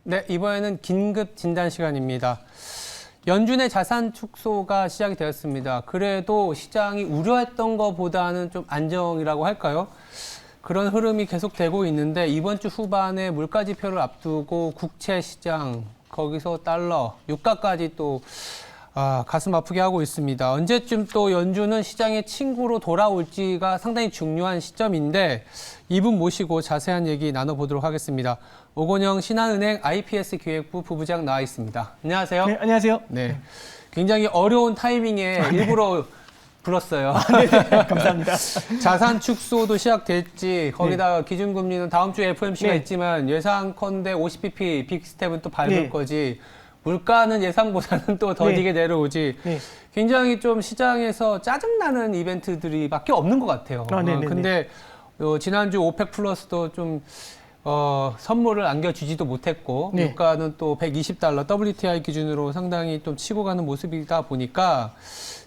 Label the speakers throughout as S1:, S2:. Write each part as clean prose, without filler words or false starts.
S1: 네, 이번에는 긴급 진단 시간입니다. 연준의 자산 축소가 시작이 되었습니다. 그래도 시장이 우려했던 것보다는 좀 안정이라고 할까요? 그런 흐름이 계속되고 있는데 이번 주 후반에 물가 지표를 앞두고 국채 시장, 거기서 달러, 유가까지 또 가슴 아프게 하고 있습니다. 언제쯤 또 연준은 시장의 친구로 돌아올지가 상당히 중요한 시점인데 이분 모시고 자세한 얘기 나눠보도록 하겠습니다. 오건영 신한은행 IPS 기획부 부부장 나와 있습니다. 안녕하세요.
S2: 네, 안녕하세요.
S1: 네, 굉장히 어려운 타이밍에 일부러 불렀어요.
S2: 네, 감사합니다.
S1: 자산 축소도 시작됐지. 거기다가 기준금리는 다음 주에 FOMC가 있지만 예상컨대 50bp 빅스텝은 또 밟을 거지. 물가는 예상보다는 또 더디게 내려오지. 굉장히 좀 시장에서 짜증나는 이벤트들이 밖에 없는 것 같아요. 근데 지난주 오펙 플러스도 좀 선물을 안겨주지도 못했고 유가는 또 $120 WTI 기준으로 상당히 좀 치고 가는 모습이다 보니까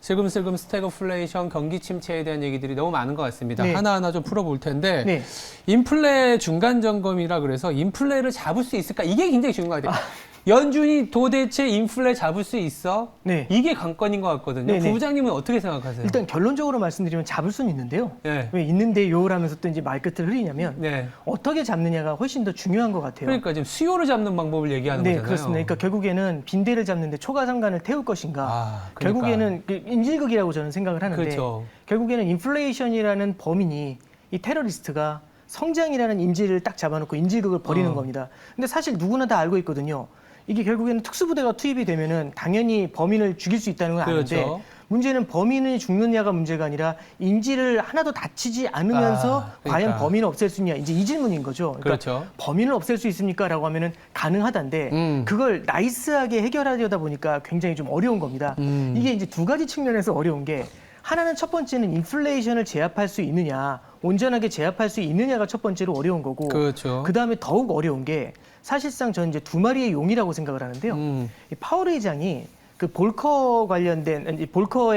S1: 슬금슬금 스태그플레이션, 경기 침체에 대한 얘기들이 너무 많은 것 같습니다. 하나하나 좀 풀어볼 텐데 인플레 중간 점검이라 그래서 인플레를 잡을 수 있을까? 이게 굉장히 중요한 것 같아요. 연준이 도대체 인플레 잡을 수 있어? 이게 관건인 것 같거든요. 부부장님은 어떻게 생각하세요?
S2: 일단 결론적으로 말씀드리면 잡을 수는 있는데요. 왜 있는데요? 라면서 또 이제 말끝을 흐리냐면 어떻게 잡느냐가 훨씬 더 중요한 것 같아요.
S1: 그러니까 지금 수요를 잡는 방법을 얘기하는 거잖아요.
S2: 그렇습니다. 그러니까 결국에는 빈대를 잡는데 초가상간을 태울 것인가. 결국에는 인질극이라고 저는 생각을 하는데 결국에는 인플레이션이라는 범인이 이 테러리스트가 성장이라는 인질을 딱 잡아놓고 인질극을 벌이는 겁니다. 근데 사실 누구나 다 알고 있거든요. 이게 결국에는 특수부대가 투입이 되면은 당연히 범인을 죽일 수 있다는 건 아는데 문제는 범인이 죽느냐가 문제가 아니라 인질을 하나도 다치지 않으면서 과연 범인을 없앨 수 있냐 이제 이 질문인 거죠. 그러니까 범인을 없앨 수 있습니까라고 하면은 가능하다는데 그걸 나이스하게 해결하려다 보니까 굉장히 좀 어려운 겁니다. 이게 이제 두 가지 측면에서 어려운 게 하나는 첫 번째는 인플레이션을 제압할 수 있느냐, 온전하게 제압할 수 있느냐가 첫 번째로 어려운 거고 그 다음에 더욱 어려운 게 사실상 저는 이제 두 마리의 용이라고 생각을 하는데요. 이 파월 의장이 그 볼커에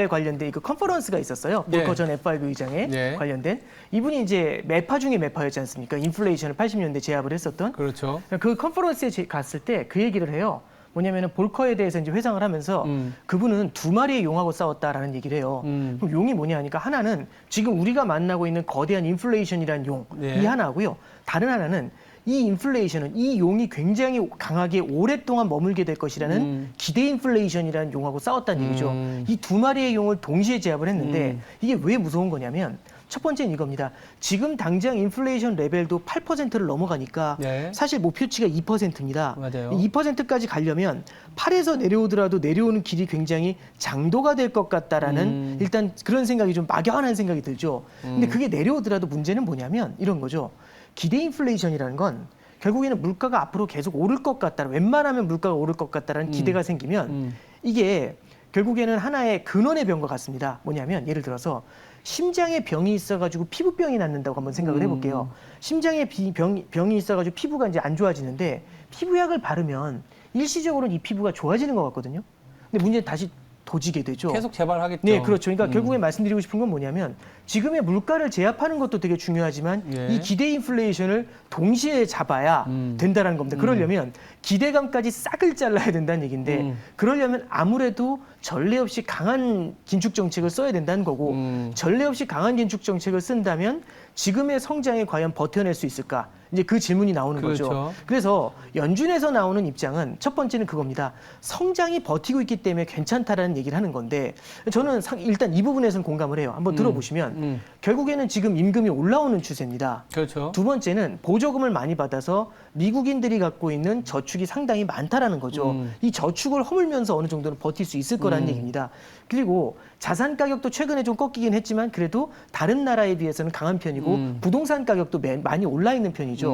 S2: 관련된 그 컨퍼런스가 있었어요. 볼커 전 FRB 의장에 관련된 이분이 이제 매파 중에 매파였지 않습니까? 인플레이션을 80년대 제압을 했었던. 그 컨퍼런스에 갔을 때 그 얘기를 해요. 뭐냐면은 볼커에 대해서 이제 회상을 하면서 그분은 두 마리의 용하고 싸웠다라는 얘기를 해요. 그럼 용이 뭐냐 하니까 하나는 지금 우리가 만나고 있는 거대한 인플레이션이라는 용, 이 하나고요. 다른 하나는 이 인플레이션은 이 용이 굉장히 강하게 오랫동안 머물게 될 것이라는 기대 인플레이션이라는 용하고 싸웠다는 얘기죠. 이 두 마리의 용을 동시에 제압을 했는데 이게 왜 무서운 거냐면 첫 번째는 이겁니다. 지금 당장 인플레이션 레벨도 8%를 넘어가니까 사실 목표치가 2%입니다. 2%까지 가려면 8에서 내려오더라도 내려오는 길이 굉장히 장도가 될 것 같다라는 일단 그런 생각이 좀 막연한 생각이 들죠. 근데 그게 내려오더라도 문제는 뭐냐면 이런 거죠. 기대 인플레이션이라는 건 결국에는 물가가 앞으로 계속 오를 것 같다. 웬만하면 물가가 오를 것 같다라는 기대가 생기면 이게 결국에는 하나의 근원의 병과 같습니다. 뭐냐면 예를 들어서 심장에 병이 있어가지고 피부병이 낫는다고 한번 생각을 해볼게요. 심장에 병이 있어가지고 피부가 이제 안 좋아지는데 피부약을 바르면 일시적으로는 이 피부가 좋아지는 것 같거든요. 근데 문제는 다시 도지게 되죠.
S1: 계속 재발하겠죠.
S2: 네, 그렇죠. 그러니까 결국에 말씀드리고 싶은 건 뭐냐면 지금의 물가를 제압하는 것도 되게 중요하지만 이 기대 인플레이션을 동시에 잡아야 된다는 겁니다. 그러려면 기대감까지 싹을 잘라야 된다는 얘기인데 그러려면 아무래도 전례 없이 강한 긴축 정책을 써야 된다는 거고 전례 없이 강한 긴축 정책을 쓴다면 지금의 성장에 과연 버텨낼 수 있을까? 이제 그 질문이 나오는 거죠. 그래서 연준에서 나오는 입장은 첫 번째는 그겁니다. 성장이 버티고 있기 때문에 괜찮다라는 얘기를 하는 건데 저는 일단 이 부분에서는 공감을 해요. 한번 들어보시면 결국에는 지금 임금이 올라오는 추세입니다. 두 번째는 보조금을 많이 받아서 미국인들이 갖고 있는 저축이 상당히 많다라는 거죠. 이 저축을 허물면서 어느 정도는 버틸 수 있을 거라는 얘기입니다. 그리고 자산 가격도 최근에 좀 꺾이긴 했지만 그래도 다른 나라에 비해서는 강한 편이고 부동산 가격도 많이 올라 있는 편이죠.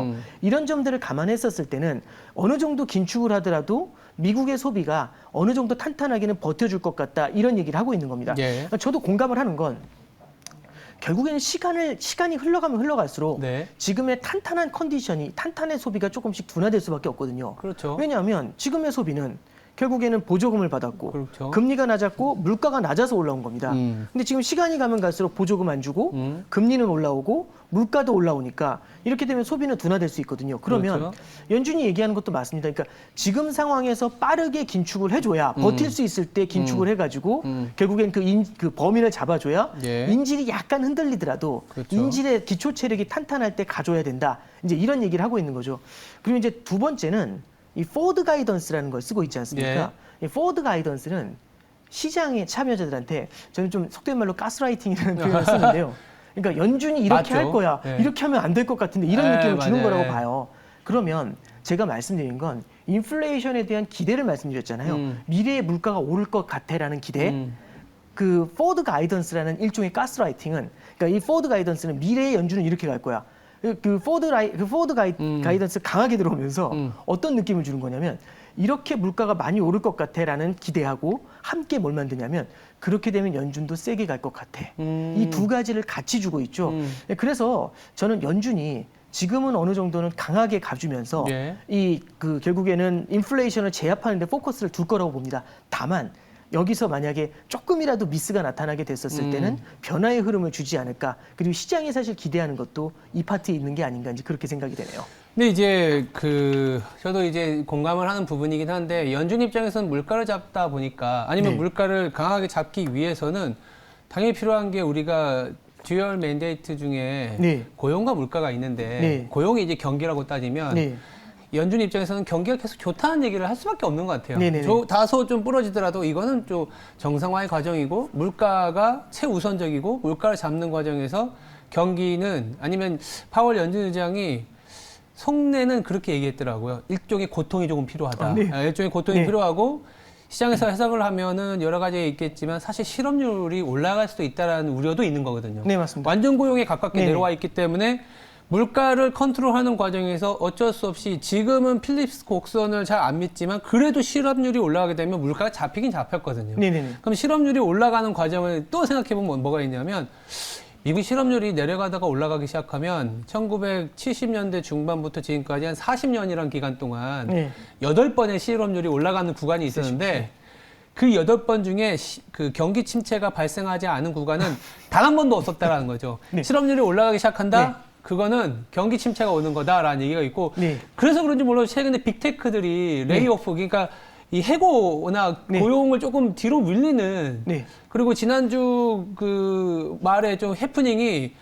S2: 이런 점들을 감안했었을 때는 어느 정도 긴축을 하더라도 미국의 소비가 어느 정도 탄탄하게는 버텨줄 것 같다 이런 얘기를 하고 있는 겁니다. 저도 공감을 하는 건 결국에는 시간이 흘러가면 흘러갈수록 지금의 탄탄한 컨디션이 탄탄의 소비가 조금씩 둔화될 수밖에 없거든요. 왜냐하면 지금의 소비는 결국에는 보조금을 받았고
S1: 그렇죠.
S2: 금리가 낮았고 물가가 낮아서 올라온 겁니다. 근데 지금 시간이 가면 갈수록 보조금 안 주고 금리는 올라오고 물가도 올라오니까 이렇게 되면 소비는 둔화될 수 있거든요. 그러면
S1: 그렇죠.
S2: 연준이 얘기하는 것도 맞습니다. 그러니까 지금 상황에서 빠르게 긴축을 해줘야 버틸 수 있을 때 긴축을 해가지고 결국엔 그 범위를 잡아줘야
S1: 예.
S2: 인질이 약간 흔들리더라도
S1: 그렇죠.
S2: 인질의 기초 체력이 탄탄할 때 가져야 된다. 이제 이런 얘기를 하고 있는 거죠. 그리고 이제 두 번째는 이 포워드 가이던스라는 걸 쓰고 있지 않습니까? 이 포워드 가이던스는 시장의 참여자들한테 저는 좀 속된 말로 가스라이팅이라는 표현을 쓰는데요. 그러니까 연준이 이렇게
S1: 맞죠.
S2: 할 거야.
S1: 네.
S2: 이렇게 하면 안 될 것 같은데 이런 느낌을 주는
S1: 맞아요.
S2: 거라고 봐요. 그러면 제가 말씀드린 건 인플레이션에 대한 기대를 말씀드렸잖아요. 미래의 물가가 오를 것 같아라는 기대. 그 포워드 가이던스라는 일종의 가스라이팅은 그러니까 이 포워드 가이던스는 미래의 연준은 이렇게 갈 거야. 그 포워드 가이던스 강하게 들어오면서 어떤 느낌을 주는 거냐면 이렇게 물가가 많이 오를 것 같아라는 기대하고 함께 뭘 만드냐면 그렇게 되면 연준도 세게 갈 것 같아. 이 두 가지를 같이 주고 있죠. 그래서 저는 연준이 지금은 어느 정도는 강하게 가주면서
S1: 예.
S2: 결국에는 인플레이션을 제압하는 데 포커스를 둘 거라고 봅니다. 다만 여기서 만약에 조금이라도 미스가 나타나게 됐었을 때는 변화의 흐름을 주지 않을까. 그리고 시장이 사실 기대하는 것도 이 파트에 있는 게 아닌가 이제 그렇게 생각이 되네요.
S1: 근데 이제 저도 이제 공감을 하는 부분이긴 한데 연준 입장에서는 물가를 잡다 보니까 아니면
S2: 네.
S1: 물가를 강하게 잡기 위해서는 당연히 필요한 게 우리가 듀얼 맨데이트 중에
S2: 네.
S1: 고용과 물가가 있는데
S2: 네.
S1: 고용이 이제 경기라고 따지면
S2: 네.
S1: 연준 입장에서는 경기가 계속 좋다는 얘기를 할 수밖에 없는 것 같아요.
S2: 네네네.
S1: 다소 좀 부러지더라도 이거는 좀 정상화의 과정이고 물가가 최우선적이고 물가를 잡는 과정에서 경기는 아니면 파월 연준 의장이 속내는 그렇게 얘기했더라고요. 일종의 고통이 조금 필요하다.
S2: 네.
S1: 일종의 고통이
S2: 네.
S1: 필요하고 시장에서 해석을 하면은 여러 가지 있겠지만 사실 실업률이 올라갈 수도 있다라는 우려도 있는 거거든요.
S2: 네, 맞습니다.
S1: 완전 고용에 가깝게
S2: 네네.
S1: 내려와 있기 때문에 물가를 컨트롤하는 과정에서 어쩔 수 없이 지금은 필립스 곡선을 잘 안 믿지만 그래도 실업률이 올라가게 되면 물가가 잡히긴 잡혔거든요.
S2: 네네네.
S1: 그럼 실업률이 올라가는 과정을 또 생각해보면 뭐가 있냐면 미국 실업률이 내려가다가 올라가기 시작하면 1970년대 중반부터 지금까지 한 40년이란 기간 동안
S2: 네.
S1: 8번의 실업률이 올라가는 구간이 있었는데 그 8번 중에 그 경기 침체가 발생하지 않은 구간은 단 한 번도 없었다라는 거죠.
S2: 네.
S1: 실업률이 올라가기 시작한다?
S2: 네.
S1: 그거는 경기 침체가 오는 거다라는 얘기가 있고
S2: 네.
S1: 그래서 그런지 몰라도 최근에 빅테크들이 레이오프 그러니까 이 해고나
S2: 네.
S1: 고용을 조금 뒤로 밀리는
S2: 네.
S1: 그리고 지난주 그 말에 좀 해프닝이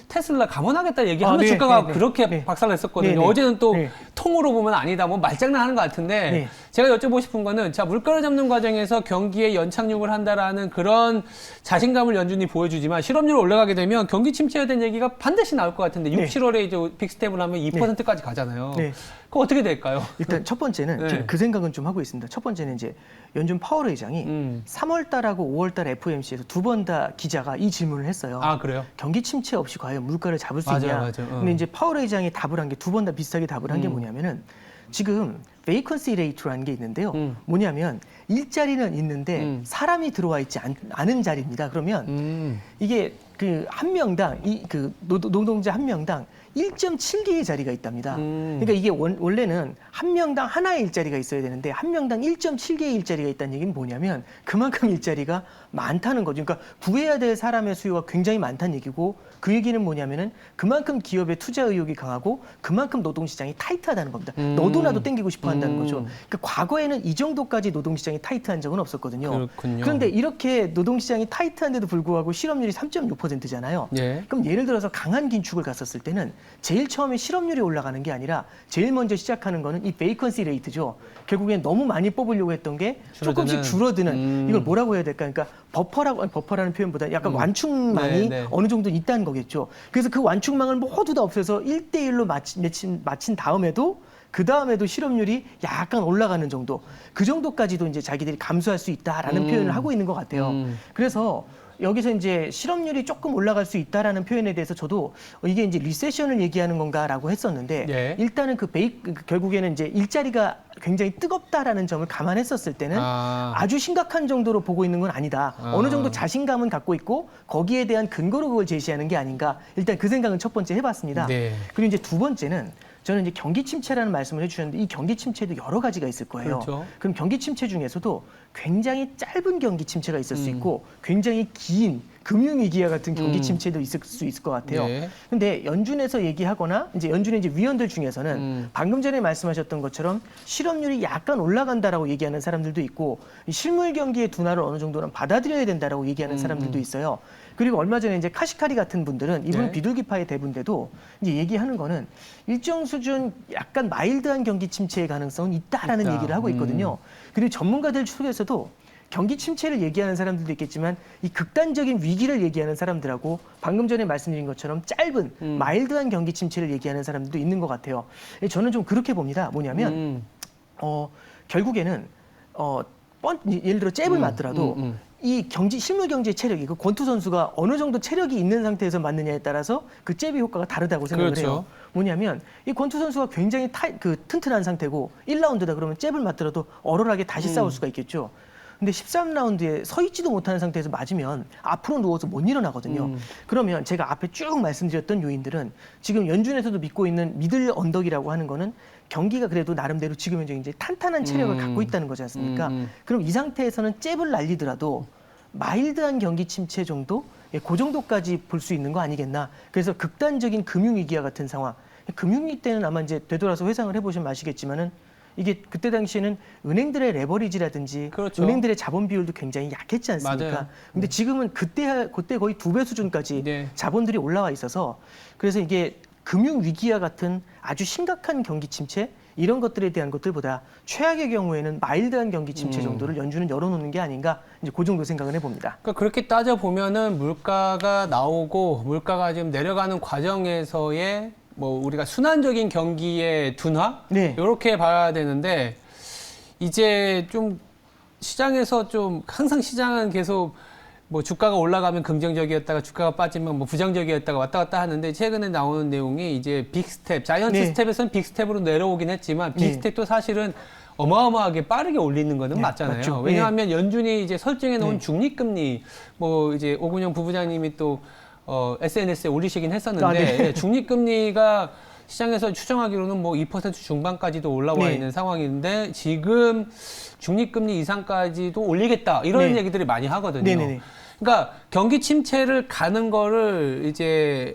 S1: 테슬라 감원하겠다 얘기하면
S2: 네,
S1: 주가가
S2: 네, 네.
S1: 그렇게
S2: 네.
S1: 박살냈었거든요.
S2: 네, 네.
S1: 어제는 또
S2: 네.
S1: 통으로 보면 아니다, 뭐 말장난하는 것 같은데
S2: 네.
S1: 제가 여쭤보고 싶은 거는 자 물가를 잡는 과정에서 경기에 연착륙을 한다라는 그런 자신감을 연준이 보여주지만 실업률이 올라가게 되면 경기 침체에 대한 얘기가 반드시 나올 것 같은데 6,
S2: 네.
S1: 7월에 이제 빅스텝을 하면 2%까지 가잖아요.
S2: 네.
S1: 그거 어떻게 될까요?
S2: 일단 첫 번째는
S1: 네.
S2: 제가 그 생각은 좀 하고 있습니다. 첫 번째는 이제 연준 파월 의장이 3월 달하고 5월 달 FOMC에서 두 번 다 기자가 이 질문을 했어요.
S1: 아 그래요?
S2: 경기 침체 없이 과연 물가를 잡을 수
S1: 맞아요,
S2: 있냐?
S1: 맞아요.
S2: 근데 이제 파월 의장이 답을 한 게 두 번 다 비슷하게 답을 한 게 뭐냐면은 지금 베이컨시 레이트라는 게 있는데요. 뭐냐면 일자리는 있는데 사람이 들어와 있지 않은 자리입니다. 그러면 이게 그 한 명당 노동자 한 명당 1.7개의 자리가 있답니다. 그러니까 이게 원래는 한 명당 하나의 일자리가 있어야 되는데 한 명당 1.7개의 일자리가 있다는 얘기는 뭐냐면 그만큼 일자리가 많다는 거죠. 그러니까 구해야 될 사람의 수요가 굉장히 많다는 얘기고 그 얘기는 뭐냐면은 그만큼 기업의 투자 의욕이 강하고 그만큼 노동시장이 타이트하다는 겁니다. 너도 나도 땡기고 싶어 한다는 거죠. 그러니까 과거에는 이 정도까지 노동시장이 타이트한 적은 없었거든요.
S1: 그렇군요.
S2: 그런데 이렇게 노동시장이 타이트한데도 불구하고 실업률이 3.6%잖아요.
S1: 예.
S2: 그럼 예를 들어서 강한 긴축을 갔었을 때는 제일 처음에 실업률이 올라가는 게 아니라 제일 먼저 시작하는 거는 이 베이컨시 레이트죠. 결국엔 너무 많이 뽑으려고 했던 게 조금씩 줄어드는 이걸 뭐라고 해야 될까? 그러니까 버퍼라는 표현보다 약간 완충망이
S1: 네, 네.
S2: 어느 정도 있다는 거겠죠. 그래서 그 완충망을 모두 다 없애서 1대1로 마친 다음에도 그 다음에도 실업률이 약간 올라가는 정도, 그 정도까지도 이제 자기들이 감수할 수 있다라는 표현을 하고 있는 것 같아요. 그래서 여기서 이제 실업률이 조금 올라갈 수 있다라는 표현에 대해서 저도 이게 이제 리세션을 얘기하는 건가라고 했었는데
S1: 예.
S2: 일단은 결국에는 이제 일자리가 굉장히 뜨겁다라는 점을 감안했었을 때는 아주 심각한 정도로 보고 있는 건 아니다. 어느 정도 자신감은 갖고 있고 거기에 대한 근거로 그걸 제시하는 게 아닌가. 일단 그 생각은 첫 번째 해봤습니다.
S1: 네.
S2: 그리고 이제 두 번째는 저는 이제 경기 침체라는 말씀을 해주셨는데 이 경기 침체도 여러 가지가 있을 거예요.
S1: 그렇죠.
S2: 그럼 경기 침체 중에서도 굉장히 짧은 경기 침체가 있을 수 있고 굉장히 긴 금융위기와 같은 경기 침체도 있을 수 있을 것 같아요.
S1: 네.
S2: 근데 연준에서 얘기하거나 이제 연준의 이제 위원들 중에서는 방금 전에 말씀하셨던 것처럼 실업률이 약간 올라간다라고 얘기하는 사람들도 있고 실물 경기의 둔화를 어느 정도는 받아들여야 된다라고 얘기하는 사람들도 있어요. 그리고 얼마 전에 이제 카시카리 같은 분들은 이분은
S1: 네.
S2: 비둘기파의 대부인데도 이제 얘기하는 거는 일정 수준 약간 마일드한 경기 침체의 가능성은 있다라는 얘기를 하고 있거든요. 그리고 전문가들 속에서도 경기 침체를 얘기하는 사람들도 있겠지만 이 극단적인 위기를 얘기하는 사람들하고 방금 전에 말씀드린 것처럼 짧은 마일드한 경기 침체를 얘기하는 사람들도 있는 것 같아요. 저는 좀 그렇게 봅니다. 뭐냐면 결국에는 예를 들어 잽을 맞더라도 이 실물 경제 체력이 그 권투 선수가 어느 정도 체력이 있는 상태에서 맞느냐에 따라서 그 잽의 효과가 다르다고 생각을
S1: 그렇죠.
S2: 해요. 뭐냐면 이 권투 선수가 굉장히 튼튼한 상태고 1라운드다 그러면 잽을 맞더라도 얼얼하게 다시 싸울 수가 있겠죠. 근데 13라운드에 서 있지도 못하는 상태에서 맞으면 앞으로 누워서 못 일어나거든요. 그러면 제가 앞에 쭉 말씀드렸던 요인들은 지금 연준에서도 믿고 있는 미들 언덕이라고 하는 거는 경기가 그래도 나름대로 지금 현재 이제 탄탄한 체력을 갖고 있다는 거지 않습니까? 그럼 이 상태에서는 잽을 날리더라도 마일드한 경기 침체 정도? 그 정도까지 볼 수 있는 거 아니겠나. 그래서 극단적인 금융위기와 같은 상황. 금융위기 때는 아마 이제 되돌아서 회상을 해보시면 아시겠지만은 이게 그때 당시에는 은행들의 레버리지라든지
S1: 그렇죠.
S2: 은행들의 자본 비율도 굉장히 약했지 않습니까?
S1: 맞아요.
S2: 근데 지금은 그때 거의 2배 수준까지
S1: 네.
S2: 자본들이 올라와 있어서 그래서 이게 금융 위기와 같은 아주 심각한 경기 침체 이런 것들에 대한 것들보다 최악의 경우에는 마일드한 경기 침체 정도를 연준은 열어놓는 게 아닌가 이제 그 정도 생각을 해봅니다.
S1: 그러니까 그렇게 따져 보면은 물가가 나오고 물가가 지금 내려가는 과정에서의 뭐 우리가 순환적인 경기의 둔화
S2: 네.
S1: 이렇게 봐야 되는데 이제 좀 시장에서 좀 항상 시장은 계속 뭐 주가가 올라가면 긍정적이었다가 주가가 빠지면 뭐 부정적이었다가 왔다 갔다 하는데 최근에 나오는 내용이 이제 빅스텝, 자이언트
S2: 네.
S1: 스텝에서는 빅스텝으로 내려오긴 했지만 빅스텝도 사실은 어마어마하게 빠르게 올리는 거는
S2: 네,
S1: 맞잖아요.
S2: 맞죠.
S1: 왜냐하면 연준이 이제 설정해 놓은
S2: 네.
S1: 중립금리 뭐 이제 오근영 부부장님이 또 SNS에 올리시긴 했었는데
S2: 아, 네.
S1: 예, 중립금리가 시장에서 추정하기로는 뭐 2% 중반까지도 올라와
S2: 네.
S1: 있는 상황인데 지금 중립금리 이상까지도 올리겠다 이런
S2: 네.
S1: 얘기들이 많이 하거든요.
S2: 네네네.
S1: 그러니까 경기 침체를 가는 거를 이제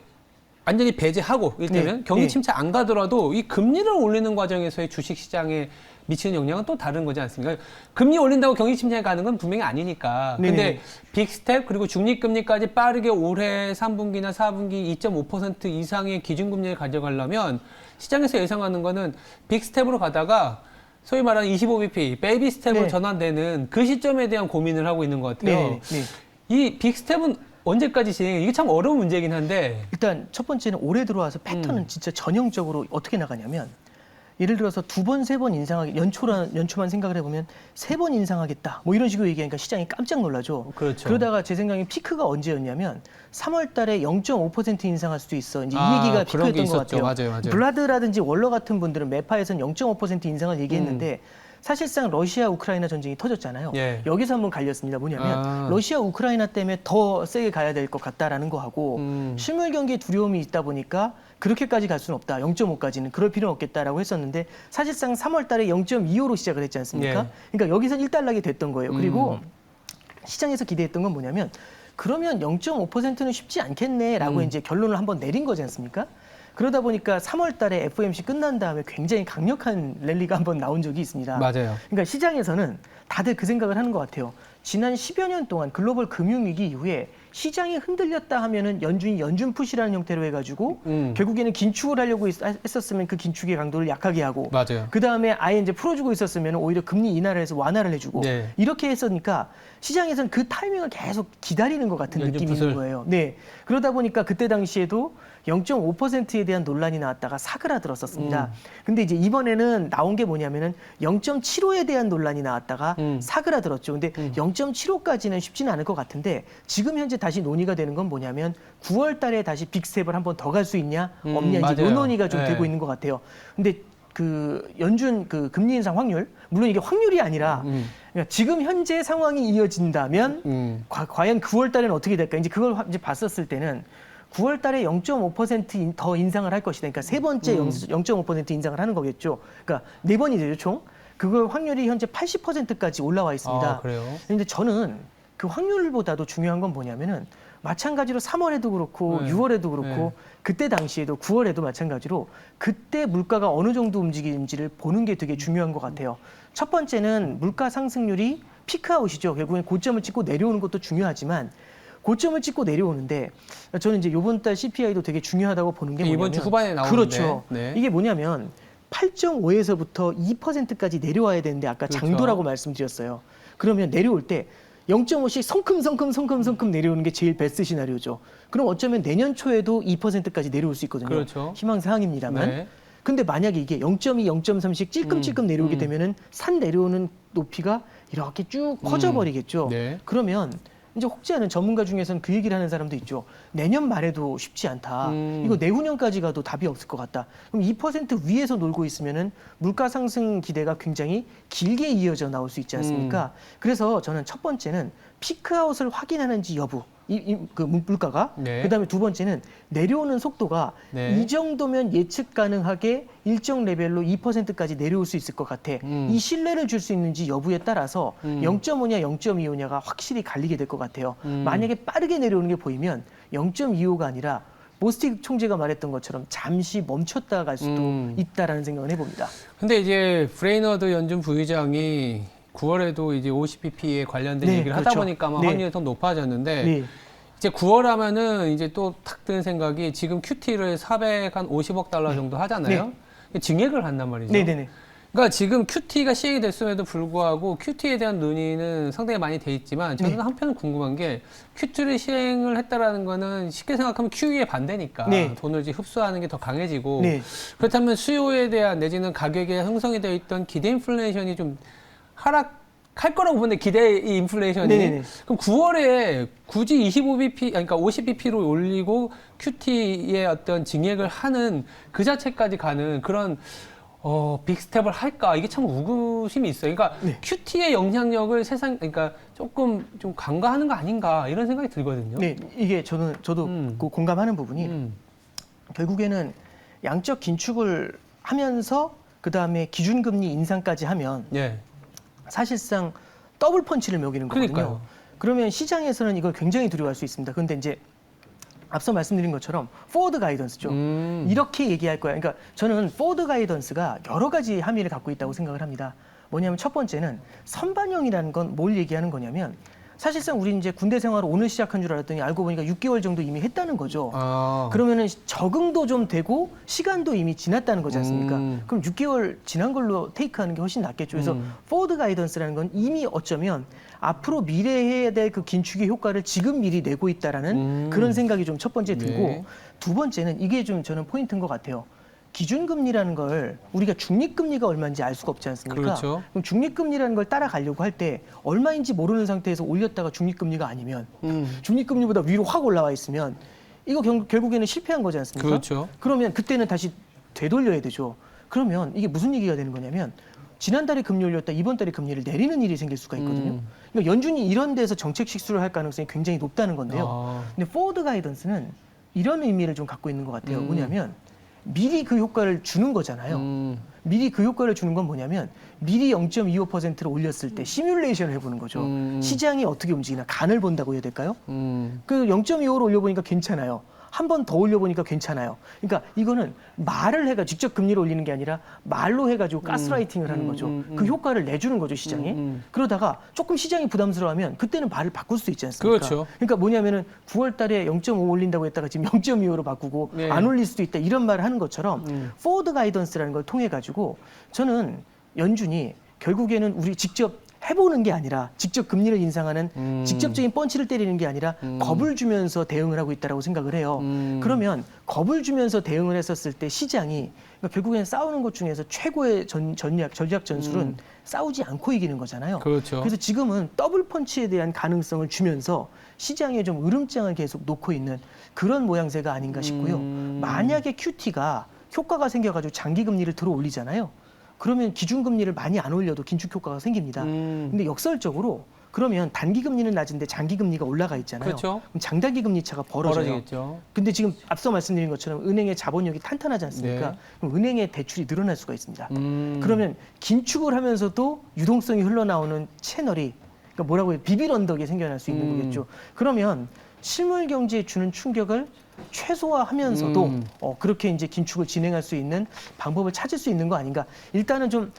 S1: 완전히 배제하고 일테면
S2: 네.
S1: 경기
S2: 네.
S1: 침체 안 가더라도 이 금리를 올리는 과정에서의 주식 시장에 미치는 영향은 또 다른 거지 않습니까? 금리 올린다고 경기 침체가 가는 건 분명히 아니니까. 근데
S2: 네네.
S1: 빅스텝 그리고 중립금리까지 빠르게 올해 3분기나 4분기 2.5% 이상의 기준금리를 가져가려면 시장에서 예상하는 거는 빅스텝으로 가다가 소위 말하는 25bp, 베이비 스텝으로
S2: 네.
S1: 전환되는 그 시점에 대한 고민을 하고 있는 것 같아요.
S2: 네. 네.
S1: 이 빅스텝은 언제까지 진행해? 이게 참 어려운 문제긴 한데.
S2: 일단 첫 번째는 올해 들어와서 패턴은 진짜 전형적으로 어떻게 나가냐면 예를 들어서 2번, 3번 인상하기 연초만 생각을 해보면 3번 인상하겠다 뭐 이런 식으로 얘기하니까 시장이 깜짝 놀라죠.
S1: 그렇죠.
S2: 그러다가 제 생각에 피크가 언제였냐면 3월 달에 0.5% 인상할 수도 있어. 이제 이 얘기가
S1: 그런 게
S2: 피크였던 것
S1: 있었죠.
S2: 같아요.
S1: 맞아요.
S2: 블라드라든지 월러 같은 분들은 매파에서는 0.5% 인상을 얘기했는데 사실상 러시아 우크라이나 전쟁이 터졌잖아요.
S1: 예.
S2: 여기서 한번 갈렸습니다. 뭐냐면 러시아 우크라이나 때문에 더 세게 가야 될 것 같다라는 거하고 실물 경기에 두려움이 있다 보니까 그렇게까지 갈 수는 없다. 0.5까지는 그럴 필요는 없겠다라고 했었는데 사실상 3월 달에 0.25로 시작을 했지 않습니까?
S1: 예.
S2: 그러니까 여기서 1달러게 됐던 거예요. 그리고 시장에서 기대했던 건 뭐냐면 그러면 0.5%는 쉽지 않겠네라고 이제 결론을 한번 내린 거지 않습니까? 그러다 보니까 3월 달에 FOMC 끝난 다음에 굉장히 강력한 랠리가 한번 나온 적이 있습니다.
S1: 맞아요.
S2: 그러니까 시장에서는 다들 그 생각을 하는 것 같아요. 지난 10여 년 동안 글로벌 금융위기 이후에 시장이 흔들렸다 하면은 연준이 연준 푸시라는 형태로 해가지고 결국에는 긴축을 하려고 했었으면 그 긴축의 강도를 약하게 하고
S1: 맞아요.
S2: 그 다음에 아예 이제 풀어주고 있었으면 오히려 금리 인하를 해서 완화를 해주고
S1: 네.
S2: 이렇게 했으니까 시장에서는 그 타이밍을 계속 기다리는 것 같은
S1: 연준
S2: 느낌이
S1: 풋을.
S2: 있는 거예요. 네. 그러다 보니까 그때 당시에도 0.5%에 대한 논란이 나왔다가 사그라들었었습니다. 근데 이제 이번에는 나온 게 뭐냐면은 0.75에 대한 논란이 나왔다가 사그라들었죠. 근데 0.75까지는 쉽지는 않을 것 같은데 지금 현재 다시 논의가 되는 건 뭐냐면 9월 달에 다시 빅스텝을 한 번 더 갈 수 있냐 없냐 이제
S1: 맞아요.
S2: 이 논의가 좀
S1: 네.
S2: 되고 있는 것 같아요. 근데 그 연준 그 금리 인상 확률 물론 이게 확률이 아니라 그러니까 지금 현재 상황이 이어진다면 과연 9월 달에는 어떻게 될까 이제 그걸 이제 봤었을 때는 9월 달에 0.5% 더 인상을 할 것이다. 그러니까 세 번째 0.5% 인상을 하는 거겠죠. 그러니까 네 번이 되죠, 총. 그거 확률이 현재 80%까지 올라와 있습니다.
S1: 아, 그래요?
S2: 그런데 저는 그 확률보다도 중요한 건 뭐냐면은 마찬가지로 3월에도 그렇고 6월에도 그렇고 그때 당시에도 9월에도 마찬가지로 그때 물가가 어느 정도 움직이는지를 보는 게 되게 중요한 것 같아요. 첫 번째는 물가 상승률이 피크아웃이죠. 결국엔 고점을 찍고 내려오는 것도 중요하지만 고점을 찍고 내려오는데 저는 이제 이번 달 CPI도 되게 중요하다고 보는 게 뭐냐면
S1: 이번 주 후반에 나오는데
S2: 그렇죠.
S1: 네.
S2: 이게 뭐냐면 8.5에서부터 2%까지 내려와야 되는데 아까
S1: 그렇죠.
S2: 장도라고 말씀드렸어요. 그러면 내려올 때 0.5씩 성큼 내려오는 게 제일 베스트 시나리오죠. 그럼 어쩌면 내년 초에도 2%까지 내려올 수 있거든요.
S1: 그렇죠.
S2: 희망사항입니다만.
S1: 네.
S2: 근데 만약에 이게 0.2, 0.3씩 찔끔찔끔 내려오게 되면은 산 내려오는 높이가 이렇게 쭉 커져버리겠죠.
S1: 네.
S2: 그러면 이제 혹지 않은 전문가 중에서는 그 얘기를 하는 사람도 있죠. 내년 말에도 쉽지 않다. 이거 내후년까지 가도 답이 없을 것 같다. 그럼 2% 위에서 놀고 있으면은 물가 상승 기대가 굉장히 길게 이어져 나올 수 있지 않습니까? 그래서 저는 첫 번째는 피크아웃을 확인하는지 여부. 그 물가가
S1: 네.
S2: 그다음에 두 번째는 내려오는 속도가
S1: 네.
S2: 이 정도면 예측 가능하게 일정 레벨로 2%까지 내려올 수 있을 것 같아. 이 신뢰를 줄 수 있는지 여부에 따라서 0.5냐 0.25냐가 확실히 갈리게 될 것 같아요. 만약에 빠르게 내려오는 게 보이면 0.25가 아니라 모스틱 총재가 말했던 것처럼 잠시 멈췄다 갈 수도 있다라는 생각을 해봅니다.
S1: 근데 이제 브레이너드 연준 부의장이 9월에도 이제 50bp에 관련된
S2: 네,
S1: 얘기를 하다
S2: 그렇죠.
S1: 보니까 아마
S2: 네.
S1: 확률이 더 높아졌는데
S2: 네.
S1: 이제 9월 하면은 이제 또 탁 드는 생각이 지금 QT를 450억 달러 정도 하잖아요. 증액을 한단 말이죠.
S2: 네네네.
S1: 그러니까 지금 QT가 시행이 됐음에도 불구하고 QT에 대한 논의는 상당히 많이 돼 있지만 저는
S2: 네.
S1: 한편 궁금한 게 QT를 시행을 했다라는 거는 쉽게 생각하면 QE의 반대니까
S2: 네.
S1: 돈을 이제 흡수하는 게 더 강해지고
S2: 네.
S1: 그렇다면 수요에 대한 내지는 가격에 형성이 되어 있던 기대 인플레이션이 좀 하락할 거라고 보는데 기대 인플레이션이
S2: 네네네.
S1: 그럼 9월에 굳이 25bp 그러니까 50bp로 올리고 QT의 어떤 증액을 하는 그 자체까지 가는 그런 빅스텝을 할까? 이게 참 의구심이 있어요. 그러니까 QT의 영향력을 그러니까 조금 좀 간과하는 거 아닌가 이런 생각이 들거든요.
S2: 네, 이게 저도 그 공감하는 부분이 결국에는 양적 긴축을 하면서 그 다음에 기준금리 인상까지 하면
S1: 예.
S2: 사실상 더블 펀치를 먹이는 거거든요.
S1: 그러니까요.
S2: 그러면 시장에서는 이걸 굉장히 두려워할 수 있습니다. 그런데 이제 앞서 말씀드린 것처럼 포워드 가이던스죠. 이렇게 얘기할 거야. 그러니까 저는 포워드 가이던스가 여러 가지 함의를 갖고 있다고 생각을 합니다. 뭐냐면 첫 번째는 선반영이라는 건 뭘 얘기하는 거냐면 사실상 우리 이제 군대 생활을 오늘 시작한 줄 알았더니 알고 보니까 6개월 정도 이미 했다는 거죠. 그러면은 적응도 좀 되고 시간도 이미 지났다는 거지 않습니까? 그럼 6개월 지난 걸로 테이크하는 게 훨씬 낫겠죠. 그래서 포워드 가이던스라는 건 이미 어쩌면 앞으로 미래에 해야 될 그 긴축의 효과를 지금 미리 내고 있다라는 그런 생각이 좀 첫 번째 들고
S1: 네.
S2: 두 번째는 이게 좀 저는 포인트인 것 같아요. 기준금리라는 걸 우리가 중립금리가 얼마인지 알 수가 없지 않습니까?
S1: 그렇죠.
S2: 그럼 중립금리라는 걸 따라가려고 할 때 얼마인지 모르는 상태에서 올렸다가 중립금리가 아니면 중립금리보다 위로 확 올라와 있으면 이거 결국에는 실패한 거지 않습니까?
S1: 그렇죠.
S2: 그러면 그때는 다시 되돌려야 되죠. 그러면 이게 무슨 얘기가 되는 거냐면 지난달에 금리 올렸다 이번 달에 금리를 내리는 일이 생길 수가 있거든요. 그러니까 연준이 이런 데서 정책 식수를 할 가능성이 굉장히 높다는 건데요. 근데 포워드 가이던스는 이런 의미를 좀 갖고 있는 것 같아요. 뭐냐면 미리 그 효과를 주는 거잖아요. 미리 그 효과를 주는 건 뭐냐면 미리 0.25%를 올렸을 때 시뮬레이션을 해보는 거죠. 시장이 어떻게 움직이나 간을 본다고 해야 될까요? 그 0.25로 올려보니까 괜찮아요. 한 번 더 올려보니까 괜찮아요. 그러니까 이거는 말을 해가 직접 금리를 올리는 게 아니라 말로 해가지고 가스라이팅을 하는 거죠. 그 효과를 내주는 거죠 시장에. 그러다가 조금 시장이 부담스러워하면 그때는 말을 바꿀 수 있지 않습니까?
S1: 그렇죠.
S2: 그러니까 뭐냐면은 9월달에 0.5 올린다고 했다가 지금 0.25로 바꾸고
S1: 네.
S2: 안 올릴 수도 있다 이런 말을 하는 것처럼 포워드 가이던스라는 걸 통해 가지고 저는 연준이 결국에는 우리 직접 해보는 게 아니라 직접 금리를 인상하는 직접적인 펀치를 때리는 게 아니라 겁을 주면서 대응을 하고 있다고 생각을 해요. 그러면 겁을 주면서 대응을 했었을 때 시장이 그러니까 결국엔 싸우는 것 중에서 최고의 전략 전술은 싸우지 않고 이기는 거잖아요.
S1: 그렇죠.
S2: 그래서 지금은 더블 펀치에 대한 가능성을 주면서 시장에 좀 으름장을 계속 놓고 있는 그런 모양새가 아닌가 싶고요. 만약에 QT가 효과가 생겨가지고 장기 금리를 들어 올리잖아요. 그러면 기준금리를 많이 안 올려도 긴축 효과가 생깁니다. 근데 역설적으로 그러면 단기 금리는 낮은데 장기 금리가 올라가 있잖아요.
S1: 그렇죠.
S2: 그럼 장단기 금리 차가 벌어져요.
S1: 벌어지겠죠.
S2: 근데 지금 앞서 말씀드린 것처럼 은행의 자본력이 탄탄하지 않습니까?
S1: 네.
S2: 그럼 은행의 대출이 늘어날 수가 있습니다. 그러면 긴축을 하면서도 유동성이 흘러나오는 채널이 그러니까 뭐라고 해요? 비빌 언덕이 생겨날 수 있는 거겠죠. 그러면 실물 경제에 주는 충격을 최소화하면서도 그렇게 이제 긴축을 진행할 수 있는 방법을 찾을 수 있는 거 아닌가? 일단은 좀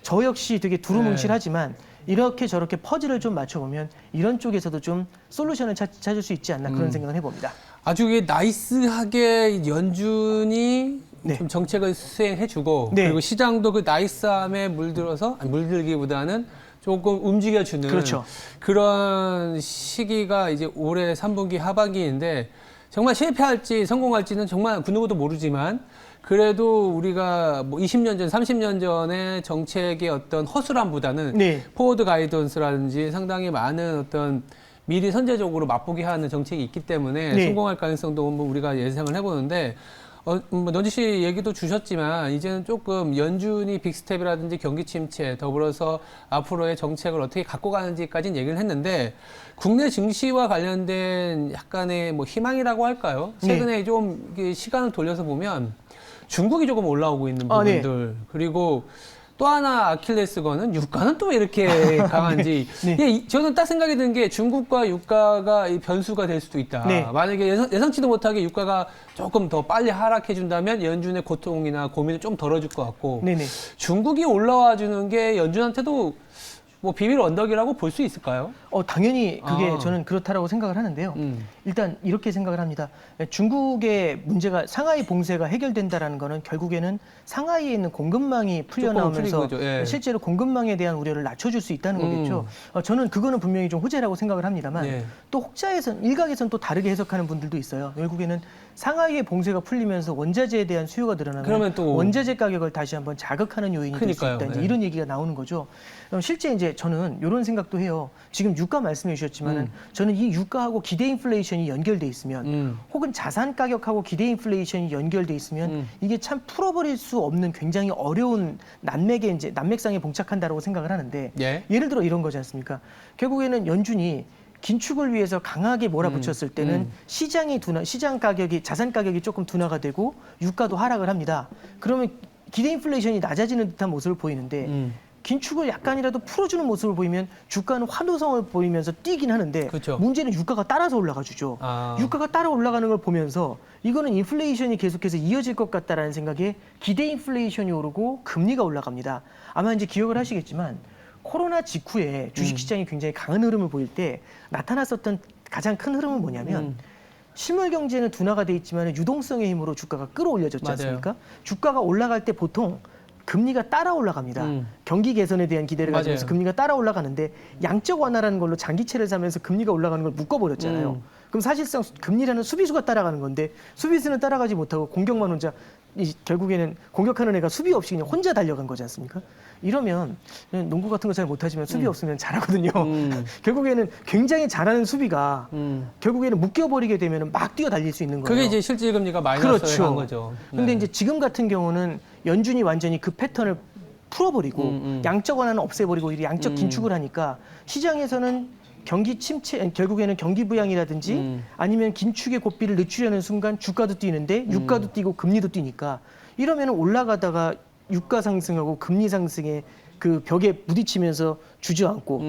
S2: 저 역시 되게 두루뭉실하지만 이렇게 저렇게 퍼즐을 좀 맞춰보면 이런 쪽에서도 좀 솔루션을 찾을 수 있지 않나 그런 생각을 해봅니다.
S1: 아주 이게 나이스하게 연준이
S2: 네.
S1: 좀 정책을 수행해주고
S2: 네.
S1: 그리고 시장도 그 나이스함에 물들기보다는 조금 움직여주는
S2: 그렇죠.
S1: 그런 시기가 이제 올해 3분기 하반기인데 정말 실패할지 성공할지는 정말 그 누구도 모르지만 그래도 우리가 뭐 20년 전, 30년 전의 정책의 어떤 허술함보다는
S2: 네.
S1: 포워드 가이던스라든지 상당히 많은 어떤 미리 선제적으로 맛보게 하는 정책이 있기 때문에
S2: 네.
S1: 성공할 가능성도 한번 우리가 예상을 해보는데 뭐 넌지 씨 얘기도 주셨지만 이제는 조금 연준이 빅스텝이라든지 경기 침체 더불어서 앞으로의 정책을 어떻게 갖고 가는지까지는 얘기를 했는데 국내 증시와 관련된 약간의 뭐 희망이라고 할까요? 최근에 좀 시간을 돌려서 보면 중국이 조금 올라오고 있는 부분들 그리고 또 하나 아킬레스건은 유가는 또 왜 이렇게 강한지 네. 저는 딱 생각이 든 게 중국과 유가가 이 변수가 될 수도 있다.
S2: 네.
S1: 만약에 예상치도 못하게 유가가 조금 더 빨리 하락해 준다면 연준의 고통이나 고민을 좀 덜어줄 것 같고
S2: 네네.
S1: 중국이 올라와 주는 게 연준한테도 뭐 비밀 언덕이라고 볼 수 있을까요?
S2: 당연히 그게 저는 그렇다라고 생각을 하는데요. 일단 이렇게 생각을 합니다. 중국의 문제가 상하이 봉쇄가 해결된다라는 거는 결국에는 상하이에 있는 공급망이 풀려나오면서
S1: 예.
S2: 실제로 공급망에 대한 우려를 낮춰줄 수 있다는 거겠죠. 저는 그거는 분명히 좀 호재라고 생각을 합니다만
S1: 예.
S2: 또 혹자에선 일각에선 또 다르게 해석하는 분들도 있어요. 결국에는 상하이의 봉쇄가 풀리면서 원자재에 대한 수요가 늘어나면
S1: 그러면 또
S2: 원자재 가격을 다시 한번 자극하는 요인이 될 수 있다. 이제
S1: 예.
S2: 이런 얘기가 나오는 거죠. 실제 이제 저는 이런 생각도 해요. 지금 유가 말씀해 주셨지만은 저는 이 유가하고 기대 인플레이션이 연결돼 있으면 혹은 자산 가격하고 기대 인플레이션이 연결돼 있으면 이게 참 풀어버릴 수 없는 굉장히 어려운 난맥상에 봉착한다라고 생각을 하는데
S1: 예.
S2: 예를 들어 이런 거지 않습니까? 결국에는 연준이 긴축을 위해서 강하게 몰아붙였을 때는 시장 가격이 자산 가격이 조금 둔화가 되고 유가도 하락을 합니다. 그러면 기대 인플레이션이 낮아지는 듯한 모습을 보이는데 긴축을 약간이라도 풀어주는 모습을 보이면 주가는 환호성을 보이면서 뛰긴 하는데
S1: 그렇죠.
S2: 문제는 유가가 따라서 올라가 주죠. 유가가 따라 올라가는 걸 보면서 이거는 인플레이션이 계속해서 이어질 것 같다라는 생각에 기대 인플레이션이 오르고 금리가 올라갑니다. 아마 이제 기억을 하시겠지만 코로나 직후에 주식시장이 굉장히 강한 흐름을 보일 때 나타났었던 가장 큰 흐름은 뭐냐면 실물 경제는 둔화가 돼 있지만 유동성의 힘으로 주가가 끌어올려졌지 않습니까? 주가가 올라갈 때 보통 금리가 따라 올라갑니다. 경기 개선에 대한 기대를 가지면서 금리가 따라 올라가는데 양적 완화라는 걸로 장기채를 사면서 금리가 올라가는 걸 묶어버렸잖아요. 그럼 사실상 금리라는 수비수가 따라가는 건데 수비수는 따라가지 못하고 공격만 혼자 결국에는 공격하는 애가 수비 없이 그냥 혼자 달려간 거지 않습니까? 이러면 농구 같은 거 잘 못하지만 수비 없으면 잘하거든요. 결국에는 굉장히 잘하는 수비가 결국에는 묶여버리게 되면 막 뛰어달릴 수 있는 거예요.
S1: 그게 이제 실질금리가 마이너스에
S2: 그렇죠.
S1: 간 거죠.
S2: 근데 이제 지금 같은 경우는 연준이 완전히 그 패턴을 풀어버리고 양적 완화는 없애버리고 이 양적 긴축을 하니까 시장에서는 경기 침체, 결국에는 경기 부양이라든지 아니면 긴축의 고삐를 늦추려는 순간 주가도 뛰는데 유가도 뛰고 금리도 뛰니까 이러면 올라가다가 유가 상승하고 금리 상승에 그 벽에 부딪히면서 주저앉고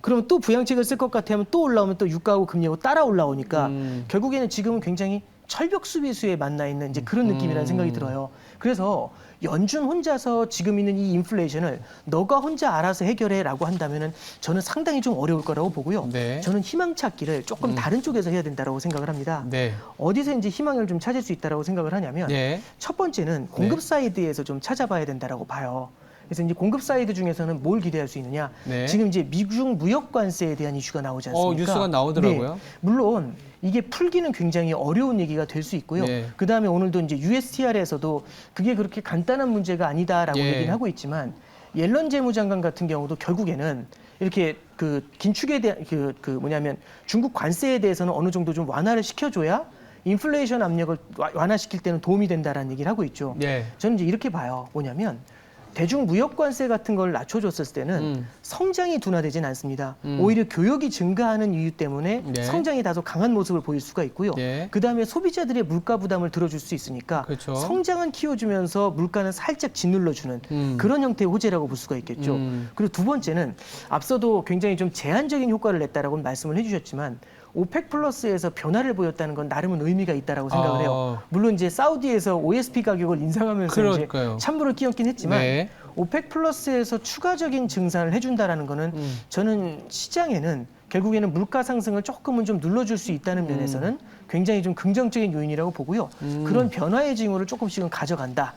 S2: 그러면 또 부양책을 쓸 것 같아 하면 또 올라오면 또 유가하고 금리하고 따라 올라오니까 결국에는 지금은 굉장히 철벽 수비수에 만나 있는 이제 그런 느낌이라는 생각이 들어요. 그래서 연준 혼자서 지금 있는 이 인플레이션을 너가 혼자 알아서 해결해라고 한다면은 저는 상당히 좀 어려울 거라고 보고요.
S1: 네.
S2: 저는 희망 찾기를 조금 다른 쪽에서 해야 된다라고 생각을 합니다.
S1: 네.
S2: 어디서 이제 희망을 좀 찾을 수 있다라고 생각을 하냐면
S1: 네.
S2: 첫 번째는 공급 사이드에서 좀 찾아봐야 된다라고 봐요. 그래서 이제 공급 사이드 중에서는 뭘 기대할 수 있느냐?
S1: 네.
S2: 지금 이제 미중 무역 관세에 대한 이슈가 나오지 않습니까?
S1: 뉴스가 나오더라고요.
S2: 네. 물론 이게 풀기는 굉장히 어려운 얘기가 될 수 있고요.
S1: 네.
S2: 그 다음에 오늘도 이제 USTR에서도 그게 그렇게 간단한 문제가 아니다라고
S1: 예.
S2: 얘기를 하고 있지만 옐런 재무장관 같은 경우도 결국에는 이렇게 그 긴축에 대한 뭐냐면 중국 관세에 대해서는 어느 정도 좀 완화를 시켜줘야 인플레이션 압력을 완화시킬 때는 도움이 된다라는 얘기를 하고 있죠.
S1: 네.
S2: 저는 이제 이렇게 봐요. 뭐냐면 대중무역관세 같은 걸 낮춰줬을 때는 성장이 둔화되진 않습니다. 오히려 교역이 증가하는 이유 때문에
S1: 네.
S2: 성장이 다소 강한 모습을 보일 수가 있고요.
S1: 네.
S2: 그다음에 소비자들의 물가 부담을 들어줄 수 있으니까
S1: 그렇죠.
S2: 성장은 키워주면서 물가는 살짝 짓눌러주는 그런 형태의 호재라고 볼 수가 있겠죠. 그리고 두 번째는 앞서도 굉장히 좀 제한적인 효과를 냈다라고 말씀을 해주셨지만 오펙 플러스에서 변화를 보였다는 건 나름은 의미가 있다라고 생각을 해요. 물론 이제 사우디에서 OSP 가격을 인상하면서 이제 찬물을 끼얹긴 했지만
S1: 네.
S2: 오펙 플러스에서 추가적인 증산을 해준다라는 거는 저는 시장에는 결국에는 물가 상승을 조금은 좀 눌러줄 수 있다는 면에서는 굉장히 좀 긍정적인 요인이라고 보고요. 그런 변화의 징후를 조금씩은 가져간다.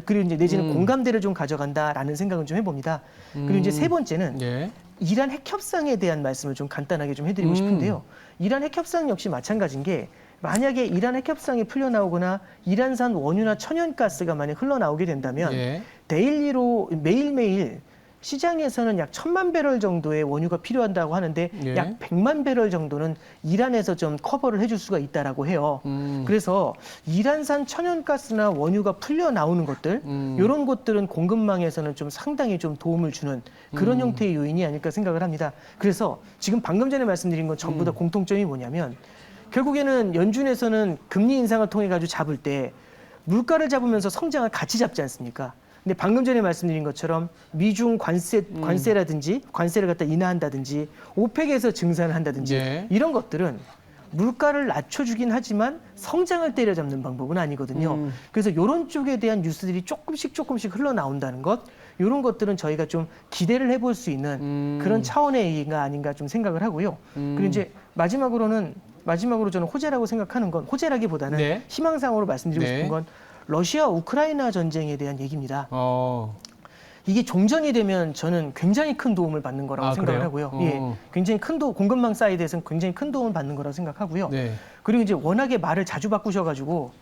S2: 그리고 이제 내지는 공감대를 좀 가져간다라는 생각은 좀 해봅니다. 그리고 이제 세 번째는
S1: 네.
S2: 이란 핵 협상에 대한 말씀을 좀 간단하게 좀 해드리고 싶은데요. 이란 핵 협상 역시 마찬가지인 게 만약에 이란 핵 협상이 풀려나오거나 이란산 원유나 천연가스가 만약 흘러나오게 된다면
S1: 예.
S2: 데일리로 매일매일 시장에서는 약 1,000만 배럴 정도의 원유가 필요한다고 하는데
S1: 예.
S2: 약 100만 배럴 정도는 이란에서 좀 커버를 해줄 수가 있다라고 해요. 그래서 이란산 천연가스나 원유가 풀려 나오는 것들 이런 것들은 공급망에서는 좀 상당히 좀 도움을 주는 그런 형태의 요인이 아닐까 생각을 합니다. 그래서 지금 방금 전에 말씀드린 건 전부 다 공통점이 뭐냐면 결국에는 연준에서는 금리 인상을 통해 가지고 잡을 때 물가를 잡으면서 성장을 같이 잡지 않습니까? 근데 방금 전에 말씀드린 것처럼 미중 관세라든지 관세를 갖다 인하한다든지 오펙에서 증산을 한다든지
S1: 네.
S2: 이런 것들은 물가를 낮춰주긴 하지만 성장을 때려잡는 방법은 아니거든요. 그래서 이런 쪽에 대한 뉴스들이 조금씩 흘러나온다는 것, 이런 것들은 저희가 좀 기대를 해볼 수 있는 그런 차원의 얘기가 아닌가 좀 생각을 하고요. 그리고 이제 마지막으로 저는 호재라고 생각하는 건 호재라기보다는
S1: 네.
S2: 희망사항으로 말씀드리고
S1: 네.
S2: 싶은 건 러시아 우크라이나 전쟁에 대한 얘기입니다. 이게 종전이 되면 저는 굉장히 큰 도움을 받는 거라고 생각을
S1: 그래요?
S2: 하고요. 예, 굉장히 큰 공급망 사이드에서는 굉장히 큰 도움을 받는 거라고 생각하고요.
S1: 네.
S2: 그리고 이제 워낙에 말을 자주 바꿔가지고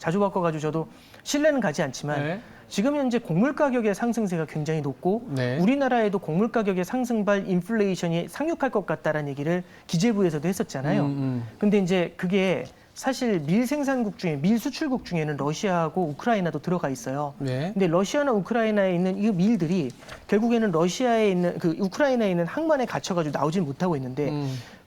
S2: 저도 신뢰는 가지 않지만
S1: 네.
S2: 지금 현재 곡물 가격의 상승세가 굉장히 높고
S1: 네.
S2: 우리나라에도 곡물 가격의 상승발 인플레이션이 상륙할 것 같다라는 얘기를 기재부에서도 했었잖아요. 근데 이제 그게 사실 밀 생산국 중에 밀 수출국 중에는 러시아하고 우크라이나도 들어가 있어요.
S1: 네.
S2: 근데 러시아나 우크라이나에 있는 이 밀들이 결국에는 러시아에 있는 우크라이나에 있는 항만에 갇혀가지고 나오질 못하고 있는데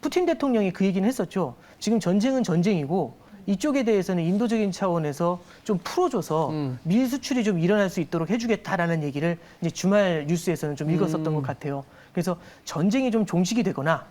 S2: 푸틴 대통령이 그 얘기는 했었죠. 지금 전쟁은 전쟁이고 이쪽에 대해서는 인도적인 차원에서 좀 풀어줘서 밀 수출이 좀 일어날 수 있도록 해주겠다라는 얘기를 이제 주말 뉴스에서는 좀 읽었었던 것 같아요. 그래서 전쟁이 좀 종식이 되거나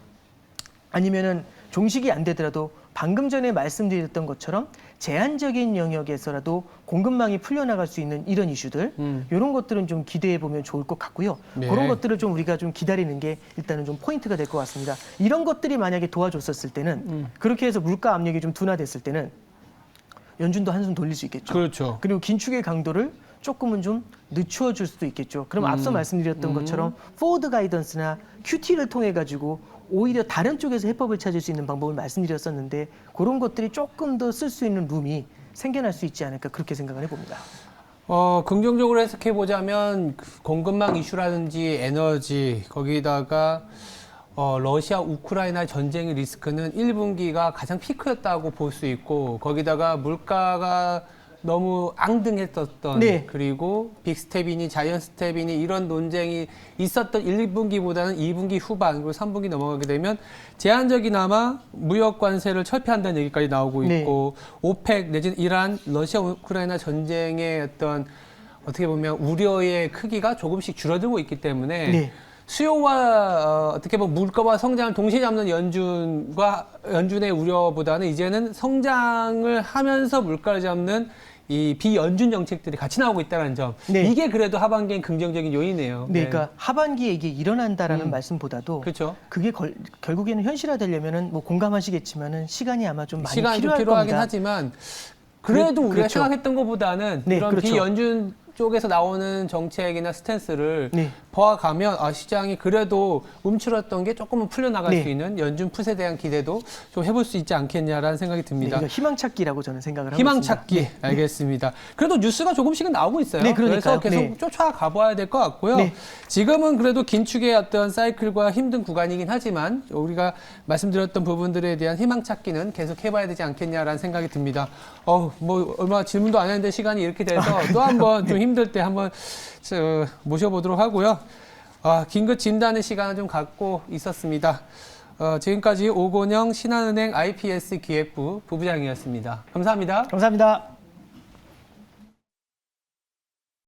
S2: 아니면은 종식이 안 되더라도 방금 전에 말씀드렸던 것처럼 제한적인 영역에서라도 공급망이 풀려나갈 수 있는 이런 이슈들 이런 것들은 좀 기대해 보면 좋을 것 같고요.
S1: 네.
S2: 그런 것들을 좀 우리가 좀 기다리는 게 일단은 좀 포인트가 될 것 같습니다. 이런 것들이 만약에 도와줬었을 때는 그렇게 해서 물가 압력이 좀 둔화됐을 때는 연준도 한숨 돌릴 수 있겠죠.
S1: 그렇죠.
S2: 그리고 긴축의 강도를 조금은 좀 늦추어 줄 수도 있겠죠. 그럼 앞서 말씀드렸던 것처럼 포워드 가이던스나 QT를 통해 가지고 오히려 다른 쪽에서 해법을 찾을 수 있는 방법을 말씀드렸었는데 그런 것들이 조금 더 쓸 수 있는 룸이 생겨날 수 있지 않을까 그렇게 생각을 해봅니다.
S1: 긍정적으로 해석해 보자면 공급망 이슈라든지 에너지 거기다가 러시아 우크라이나 전쟁의 리스크는 1분기가 가장 피크였다고 볼 수 있고 거기다가 물가가 너무 앙등했었던
S2: 네.
S1: 그리고 빅스텝이니 자이언스텝이니 이런 논쟁이 있었던 1분기보다는 2분기 후반 그리고 3분기 넘어가게 되면 제한적이나마 무역 관세를 철폐한다는 얘기까지 나오고 있고 네. 오펙 내지는 이란, 러시아 우크라이나 전쟁의 어떻게 보면 우려의 크기가 조금씩 줄어들고 있기 때문에 네. 수요와 어떻게 보면 물가와 성장을 동시에 잡는 연준의 우려보다는 이제는 성장을 하면서 물가를 잡는 이 비연준 정책들이 같이 나오고 있다는 점. 네. 이게 그래도 하반기엔 긍정적인 요인이에요.
S2: 네, 그러니까 하반기에 이게 일어난다라는 말씀보다도
S1: 그렇죠.
S2: 그게 결국에는 현실화되려면은 뭐 공감하시겠지만은 시간이 아마 좀 많이 필요하긴
S1: 겁니다. 하지만 그래도 우리가
S2: 그렇죠.
S1: 생각했던 것보다는
S2: 네,
S1: 이런
S2: 그렇죠.
S1: 비연준 쪽에서 나오는 정책이나 스탠스를
S2: 네.
S1: 봐가면 시장이 그래도 움츠렸던 게 조금은 풀려나갈
S2: 네.
S1: 수 있는 연준 풋에 대한 기대도 좀 해볼 수 있지 않겠냐라는 생각이 듭니다.
S2: 네, 희망 찾기라고 저는 생각을 하고
S1: 희망
S2: 있습니다.
S1: 찾기. 알겠습니다. 그래도 뉴스가 조금씩은 나오고 있어요.
S2: 네, 그러니까요.
S1: 그래서 계속
S2: 네.
S1: 쫓아가 봐야 될 것 같고요.
S2: 네.
S1: 지금은 그래도 긴축의 어떤 사이클과 힘든 구간이긴 하지만 우리가 말씀드렸던 부분들에 대한 희망 찾기는 계속 해봐야 되지 않겠냐라는 생각이 듭니다. 뭐 얼마 질문도 안 했는데 시간이 이렇게 돼서 또 한번 좀 힘들 때 한번 모셔보도록 하고요. 긴급 진단의 시간을 좀 갖고 있었습니다. 지금까지 오건영 신한은행 IPS 기획부 부부장이었습니다. 감사합니다.
S2: 감사합니다.